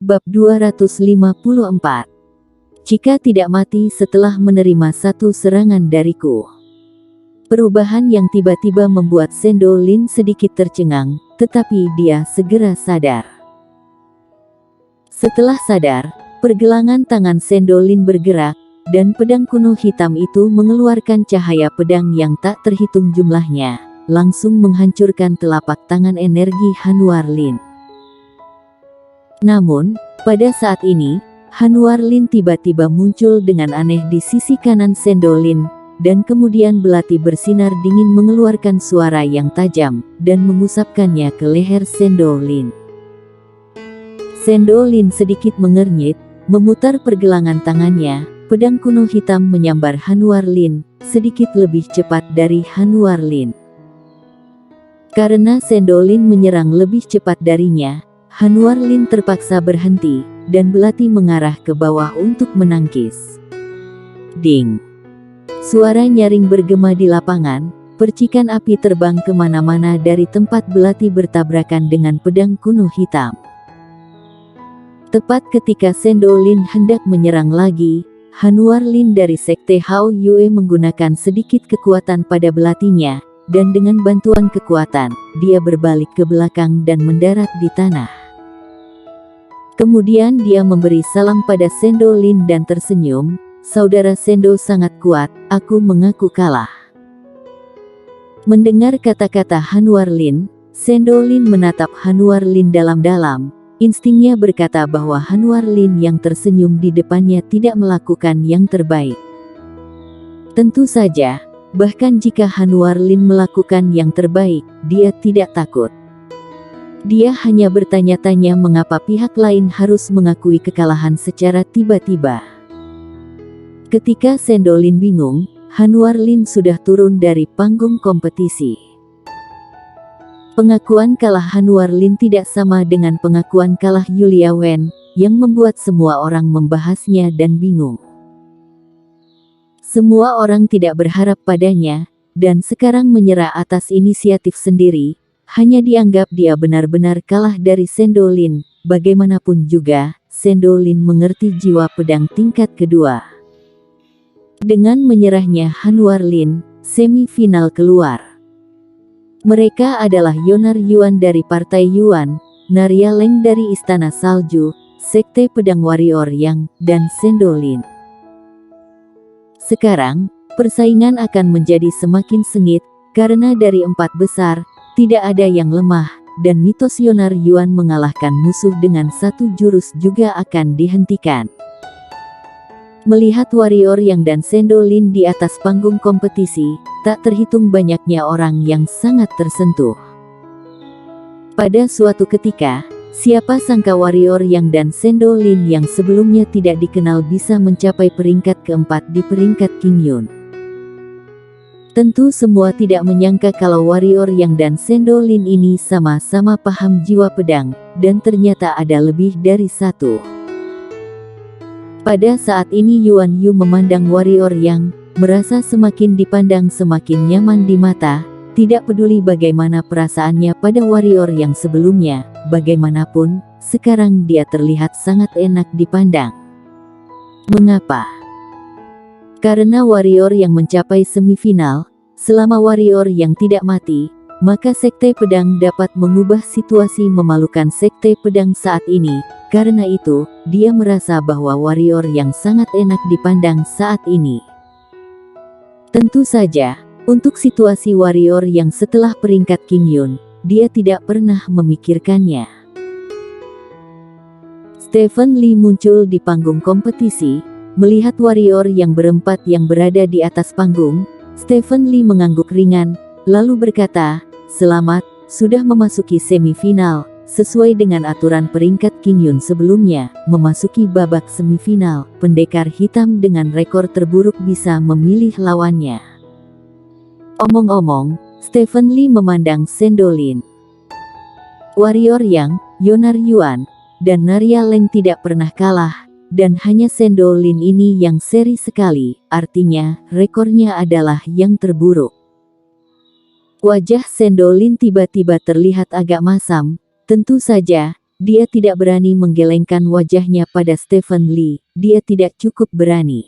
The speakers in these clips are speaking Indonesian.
Bab 254. Jika tidak mati setelah menerima satu serangan dariku. Perubahan yang tiba-tiba membuat Sendo Lin sedikit tercengang, tetapi dia segera sadar. Setelah sadar, pergelangan tangan Sendo Lin bergerak, dan pedang kuno hitam itu mengeluarkan cahaya pedang yang tak terhitung jumlahnya, langsung menghancurkan telapak tangan energi Hanwar Lin. Namun, pada saat ini, Hanwar Lin tiba-tiba muncul dengan aneh di sisi kanan Sendo Lin, dan kemudian belati bersinar dingin mengeluarkan suara yang tajam, dan mengusapkannya ke leher Sendo Lin. Sendo Lin sedikit mengernyit, memutar pergelangan tangannya, pedang kuno hitam menyambar Hanwar Lin, sedikit lebih cepat dari Hanwar Lin. Karena Sendo Lin menyerang lebih cepat darinya, Hanwar Lin terpaksa berhenti, dan belati mengarah ke bawah untuk menangkis. Ding! Suara nyaring bergema di lapangan, percikan api terbang kemana-mana dari tempat belati bertabrakan dengan pedang kuno hitam. Tepat ketika Sendo Lin hendak menyerang lagi, Hanwar Lin dari Sekte Hao Yue menggunakan sedikit kekuatan pada belatinya, dan dengan bantuan kekuatan, dia berbalik ke belakang dan mendarat di tanah. Kemudian dia memberi salam pada Sendo Lin dan tersenyum, "Saudara Sendo sangat kuat, aku mengaku kalah." Mendengar kata-kata Hanwar Lin, Sendo Lin menatap Hanwar Lin dalam-dalam, instingnya berkata bahwa Hanwar Lin yang tersenyum di depannya tidak melakukan yang terbaik. Tentu saja, bahkan jika Hanwar Lin melakukan yang terbaik, dia tidak takut. Dia hanya bertanya-tanya mengapa pihak lain harus mengakui kekalahan secara tiba-tiba. Ketika Sendo Lin bingung, Hanwar Lin sudah turun dari panggung kompetisi. Pengakuan kalah Hanwar Lin tidak sama dengan pengakuan kalah Yulia Wen, yang membuat semua orang membahasnya dan bingung. Semua orang tidak berharap padanya, dan sekarang menyerah atas inisiatif sendiri. Hanya dianggap dia benar-benar kalah dari Sendo Lin. Bagaimanapun juga, Sendo Lin mengerti jiwa pedang tingkat kedua. Dengan menyerahnya Hanwar Lin, semifinal keluar. Mereka adalah Yonar Yuan dari Partai Yuan, Narya Leng dari Istana Salju, Sekte Pedang Warrior Yang, dan Sendo Lin. Sekarang, persaingan akan menjadi semakin sengit, karena dari 4 besar, tidak ada yang lemah, dan mitos Yonar Yuan mengalahkan musuh dengan satu jurus juga akan dihentikan. Melihat Warrior Yang dan Sendo Lin di atas panggung kompetisi, tak terhitung banyaknya orang yang sangat tersentuh. Pada suatu ketika, siapa sangka Warrior Yang dan Sendo Lin yang sebelumnya tidak dikenal bisa mencapai peringkat keempat di peringkat Qingyun. Tentu semua tidak menyangka kalau Warrior Yang dan Sendo Lin ini sama-sama paham jiwa pedang, dan ternyata ada lebih dari satu. Pada saat ini Yuan Yu memandang Warrior Yang, merasa semakin dipandang semakin nyaman di mata, tidak peduli bagaimana perasaannya pada Warrior Yang sebelumnya, bagaimanapun, sekarang dia terlihat sangat enak dipandang. Mengapa? Karena Warrior Yang mencapai semifinal, selama Warrior Yang tidak mati, maka Sekte Pedang dapat mengubah situasi memalukan Sekte Pedang saat ini. Karena itu, dia merasa bahwa Warrior Yang sangat enak dipandang saat ini. Tentu saja, untuk situasi Warrior Yang setelah peringkat Qingyun, dia tidak pernah memikirkannya. Stephen Lee muncul di panggung kompetisi. Melihat Warrior Yang berempat yang berada di atas panggung, Stephen Lee mengangguk ringan, lalu berkata, "Selamat, sudah memasuki semifinal." Sesuai dengan aturan peringkat Qingyun sebelumnya, memasuki babak semifinal, pendekar hitam dengan rekor terburuk bisa memilih lawannya. Omong-omong, Stephen Lee memandang Sendo Lin. Warrior Yang, Yonar Yuan, dan Narya Leng tidak pernah kalah, dan hanya Sendo Lin ini yang seri sekali, artinya, rekornya adalah yang terburuk. Wajah Sendo Lin tiba-tiba terlihat agak masam, tentu saja, dia tidak berani menggelengkan wajahnya pada Stephen Lee, dia tidak cukup berani.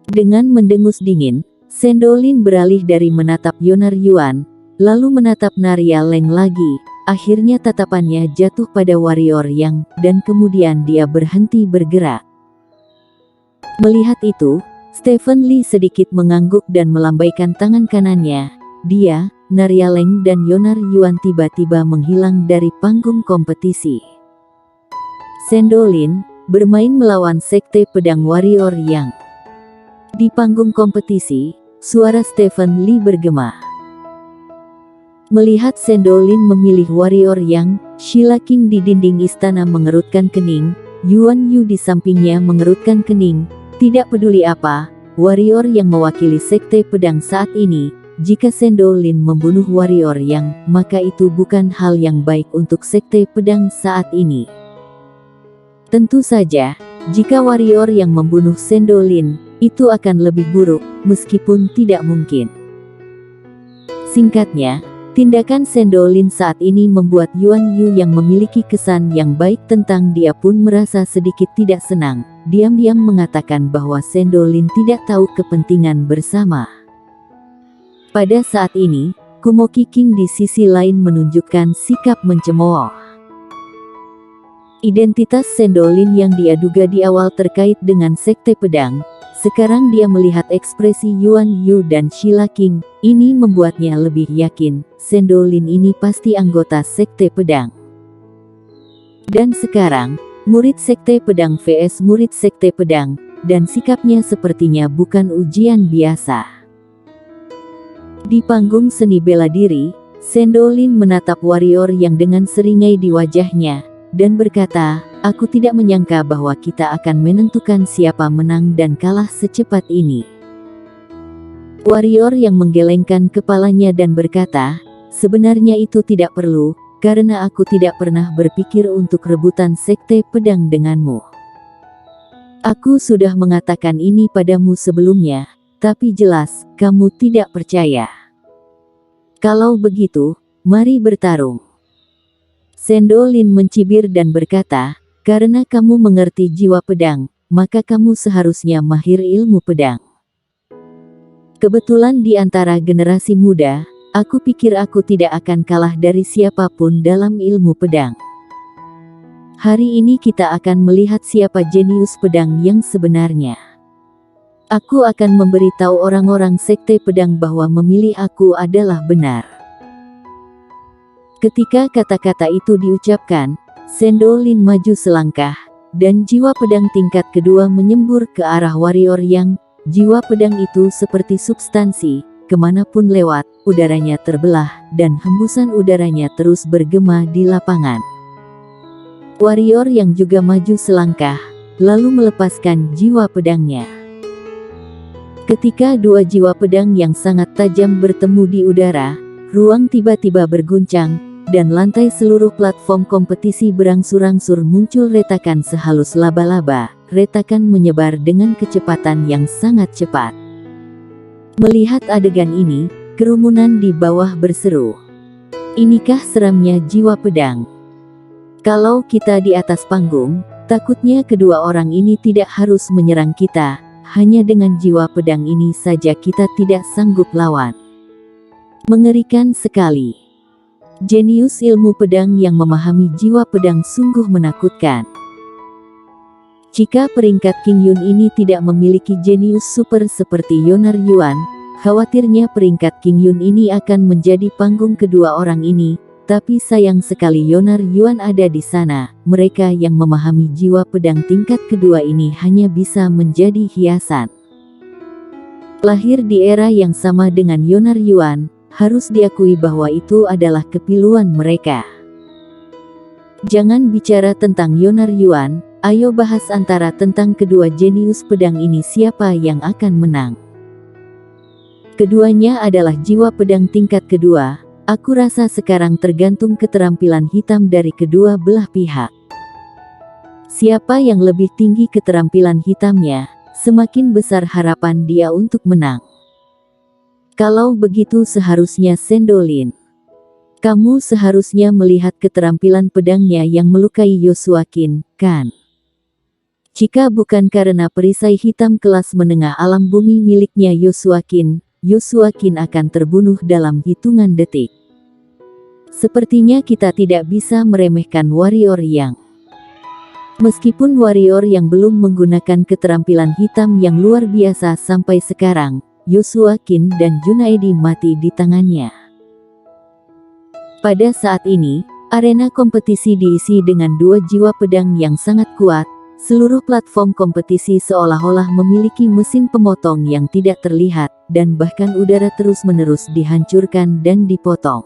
Dengan mendengus dingin, Sendolin beralih dari menatap Yonar Yuan, lalu menatap Narya Leng lagi. Akhirnya tatapannya jatuh pada warrior Yang, dan kemudian dia berhenti bergerak. Melihat itu, Stephen Lee sedikit mengangguk dan melambaikan tangan kanannya. Dia, Narya Leng dan Yonar Yuan tiba-tiba menghilang dari panggung kompetisi. Sendolin bermain melawan Sekte Pedang Warrior Yang. Di panggung kompetisi, suara Stephen Lee bergema. Melihat Sendolin memilih Warrior Yang, Sheila King di dinding istana mengerutkan kening, Yuan Yu di sampingnya mengerutkan kening. Tidak peduli apa, warrior yang mewakili Sekte Pedang saat ini, jika Sendolin membunuh Warrior Yang, maka itu bukan hal yang baik untuk Sekte Pedang saat ini. Tentu saja, jika warrior yang membunuh Sendolin, itu akan lebih buruk, meskipun tidak mungkin. Singkatnya, tindakan Sendolin saat ini membuat Yuan Yu yang memiliki kesan yang baik tentang dia pun merasa sedikit tidak senang. Diam-diam mengatakan bahwa Sendolin tidak tahu kepentingan bersama. Pada saat ini, Kumoki King di sisi lain menunjukkan sikap mencemooh. Identitas Sendolin yang dia duga di awal terkait dengan Sekte Pedang, sekarang dia melihat ekspresi Yuan Yu dan Sheila King, ini membuatnya lebih yakin, Sendolin ini pasti anggota Sekte Pedang. Dan sekarang, murid Sekte Pedang vs murid Sekte Pedang, dan sikapnya sepertinya bukan ujian biasa. Di panggung seni bela diri, Sendolin menatap warrior yang dengan seringai di wajahnya, dan berkata, aku tidak menyangka bahwa kita akan menentukan siapa menang dan kalah secepat ini. Warrior yang menggelengkan kepalanya dan berkata, sebenarnya itu tidak perlu, karena aku tidak pernah berpikir untuk rebutan Sekte Pedang denganmu. Aku sudah mengatakan ini padamu sebelumnya, tapi jelas, kamu tidak percaya. Kalau begitu, mari bertarung. Sendolin mencibir dan berkata, karena kamu mengerti jiwa pedang, maka kamu seharusnya mahir ilmu pedang. Kebetulan di antara generasi muda, aku pikir aku tidak akan kalah dari siapapun dalam ilmu pedang. Hari ini kita akan melihat siapa jenius pedang yang sebenarnya. Aku akan memberitahu orang-orang Sekte Pedang bahwa memilih aku adalah benar. Ketika kata-kata itu diucapkan, Sendolin maju selangkah, dan jiwa pedang tingkat kedua menyembur ke arah warrior Yang. Jiwa pedang itu seperti substansi, kemanapun lewat, udaranya terbelah, dan hembusan udaranya terus bergema di lapangan. Warrior Yang juga maju selangkah, lalu melepaskan jiwa pedangnya. Ketika dua jiwa pedang yang sangat tajam bertemu di udara, ruang tiba-tiba berguncang, dan lantai seluruh platform kompetisi berangsur-angsur muncul retakan sehalus laba-laba. Retakan menyebar dengan kecepatan yang sangat cepat. Melihat adegan ini, kerumunan di bawah berseru, inikah seramnya jiwa pedang? Kalau kita di atas panggung, takutnya kedua orang ini tidak harus menyerang kita, hanya dengan jiwa pedang ini saja kita tidak sanggup lawan. Mengerikan sekali. Jenius ilmu pedang yang memahami jiwa pedang sungguh menakutkan. Jika peringkat King Yun ini tidak memiliki jenius super seperti Yonar Yuan, khawatirnya peringkat King Yun ini akan menjadi panggung kedua orang ini, tapi sayang sekali Yonar Yuan ada di sana. Mereka yang memahami jiwa pedang tingkat kedua ini hanya bisa menjadi hiasan. Lahir di era yang sama dengan Yonar Yuan, harus diakui bahwa itu adalah kepiluan mereka. Jangan bicara tentang Yonar Yuan, ayo bahas antara tentang kedua jenius pedang ini siapa yang akan menang. Keduanya adalah jiwa pedang tingkat kedua, aku rasa sekarang tergantung keterampilan hitam dari kedua belah pihak. Siapa yang lebih tinggi keterampilan hitamnya, semakin besar harapan dia untuk menang. Kalau begitu seharusnya Sendolin. Kamu seharusnya melihat keterampilan pedangnya yang melukai Joshua Qin, kan? Jika bukan karena perisai hitam kelas menengah alam bumi miliknya Joshua Qin akan terbunuh dalam hitungan detik. Sepertinya kita tidak bisa meremehkan warrior yang. Meskipun warrior yang belum menggunakan keterampilan hitam yang luar biasa sampai sekarang, Joshua Qin dan Junaedi mati di tangannya. Pada saat ini, arena kompetisi diisi dengan dua jiwa pedang yang sangat kuat. Seluruh platform kompetisi seolah-olah memiliki mesin pemotong yang tidak terlihat, dan bahkan udara terus-menerus dihancurkan dan dipotong.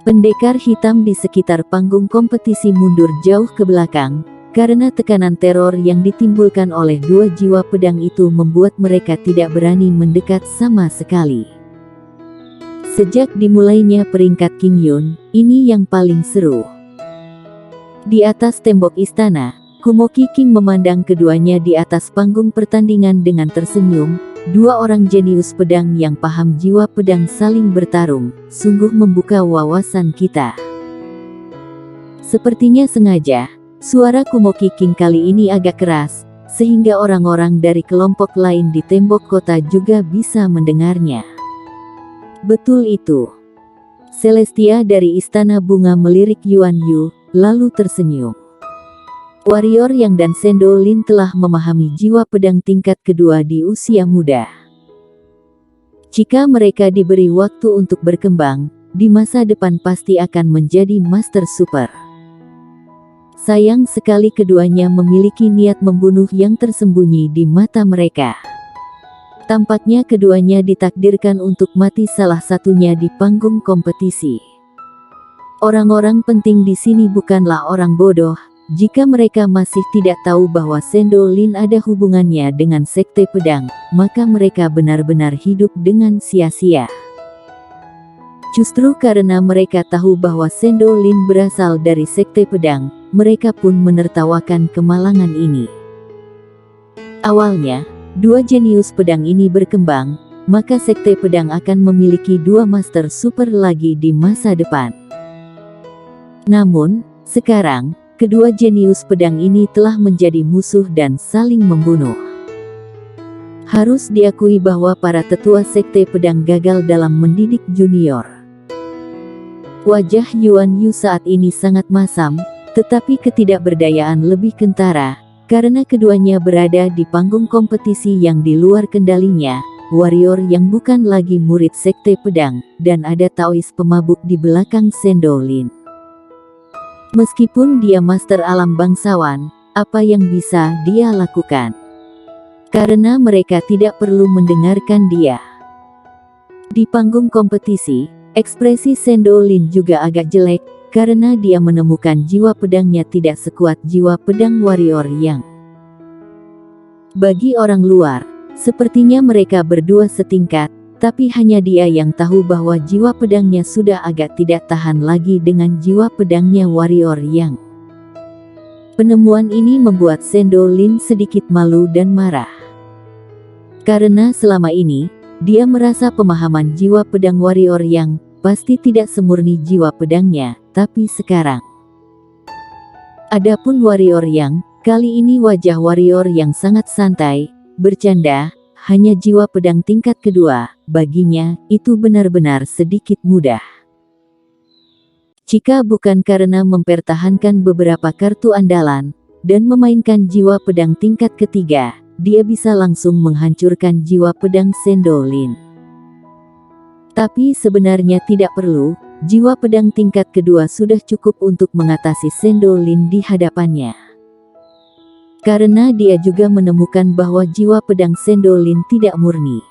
Pendekar hitam di sekitar panggung kompetisi mundur jauh ke belakang, karena tekanan teror yang ditimbulkan oleh dua jiwa pedang itu membuat mereka tidak berani mendekat sama sekali. Sejak dimulainya peringkat King Yun, ini yang paling seru. Di atas tembok istana, Kumoki King memandang keduanya di atas panggung pertandingan dengan tersenyum. Dua orang jenius pedang yang paham jiwa pedang saling bertarung, sungguh membuka wawasan kita. Sepertinya sengaja, suara Kumoki King kali ini agak keras, sehingga orang-orang dari kelompok lain di tembok kota juga bisa mendengarnya. Betul itu. Celestia dari Istana Bunga melirik Yuan Yu, lalu tersenyum. Warrior Yang dan Sendo Lin telah memahami jiwa pedang tingkat kedua di usia muda. Jika mereka diberi waktu untuk berkembang, di masa depan pasti akan menjadi Master Super. Sayang sekali keduanya memiliki niat membunuh yang tersembunyi di mata mereka. Tampaknya keduanya ditakdirkan untuk mati, salah satunya di panggung kompetisi. Orang-orang penting di sini bukanlah orang bodoh. Jika mereka masih tidak tahu bahwa Sendo Lin ada hubungannya dengan sekte pedang, maka mereka benar-benar hidup dengan sia-sia. Justru karena mereka tahu bahwa Sendo Lin berasal dari sekte pedang, mereka pun menertawakan kemalangan ini. Awalnya, dua jenius pedang ini berkembang, maka sekte pedang akan memiliki dua master super lagi di masa depan. Namun, sekarang, kedua jenius pedang ini telah menjadi musuh dan saling membunuh. Harus diakui bahwa para tetua sekte pedang gagal dalam mendidik junior. Wajah Yuan Yu saat ini sangat masam, tetapi ketidakberdayaan lebih kentara, karena keduanya berada di panggung kompetisi yang di luar kendalinya, warrior yang bukan lagi murid sekte pedang, dan ada Taois pemabuk di belakang Sendo Lin. Meskipun dia master alam bangsawan, apa yang bisa dia lakukan? Karena mereka tidak perlu mendengarkan dia. Di panggung kompetisi, ekspresi Sendo Lin juga agak jelek, karena dia menemukan jiwa pedangnya tidak sekuat jiwa pedang warrior yang. Bagi orang luar, sepertinya mereka berdua setingkat, tapi hanya dia yang tahu bahwa jiwa pedangnya sudah agak tidak tahan lagi dengan jiwa pedangnya warrior yang. Penemuan ini membuat Sendo Lin sedikit malu dan marah. Karena selama ini, dia merasa pemahaman jiwa pedang warrior yang pasti tidak semurni jiwa pedangnya, tapi sekarang. Adapun warrior yang, kali ini wajah warrior yang sangat santai, bercanda, hanya jiwa pedang tingkat kedua, baginya, itu benar-benar sedikit mudah. Jika bukan karena mempertahankan beberapa kartu andalan, dan memainkan jiwa pedang tingkat ketiga, dia bisa langsung menghancurkan jiwa pedang Sendo Lin. Tapi sebenarnya tidak perlu, jiwa pedang tingkat kedua sudah cukup untuk mengatasi Sendo Lin di hadapannya. Karena dia juga menemukan bahwa jiwa pedang Sendo Lin tidak murni.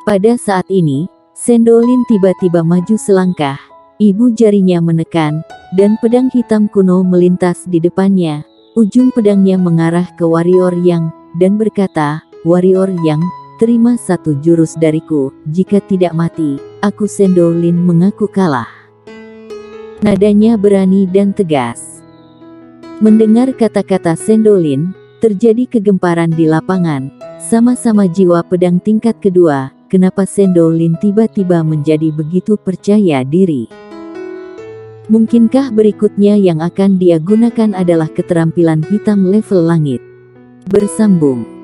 Pada saat ini, Sendo Lin tiba-tiba maju selangkah, ibu jarinya menekan, dan pedang hitam kuno melintas di depannya. Ujung pedangnya mengarah ke warrior yang, dan berkata, "Warrior yang, terima satu jurus dariku, jika tidak mati, aku Sendo Lin mengaku kalah." Nadanya berani dan tegas. Mendengar kata-kata Sendo Lin, terjadi kegemparan di lapangan. Sama-sama jiwa pedang tingkat kedua, kenapa Sandolin tiba-tiba menjadi begitu percaya diri. Mungkinkah berikutnya yang akan dia gunakan adalah keterampilan hitam level langit? Bersambung.